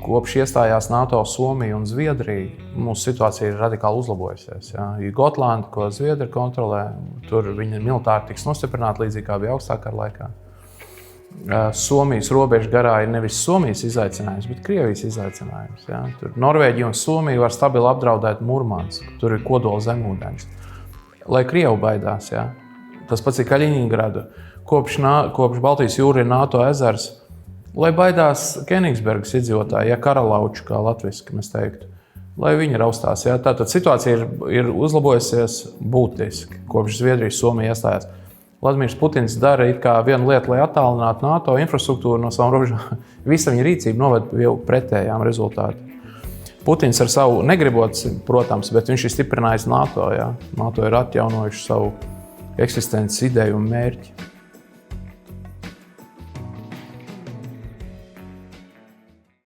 kopš iestājās NATO, Somija un Zviedrija, mūsu situācija ir radikāli uzlabojusies. Ja. Gotlanda, ko Zviedri kontrolē, tur viņa militāri tiks nostiprināta līdzīgi kā bija augstākā laikā. Somijas robeža garā ir nevis Somijas izaicinājums, bet Krievijas izaicinājums. Ja. Tur Norvēģija un Somija var stabili apdraudēt Murmansku, tur ir kodola zemūdens. Lai Krievi baidās, ja. Tas pats ir Kaļiņingradu. Kopš Baltijas jūra ir NATO ezers, lai baidās Kenigsbergas iedzīvotāji, ja karalauču, kā latviski mēs teiktu, lai viņi raustās. Ja. Tātad situācija ir uzlabojusies būtiski, kopš Zviedrijas Somija iestājās. Vladimirs Putins dara it kā vienu lietu, lai attālinātu NATO infrastruktūru no savām robežām. Visa viņa rīcība noved jau pretējām rezultātiem. Putins ar savu negribot, protams, bet viņš ir stiprinājis NATO. Ja. NATO ir atjaunojuši savu eksistences ideju un mērķi.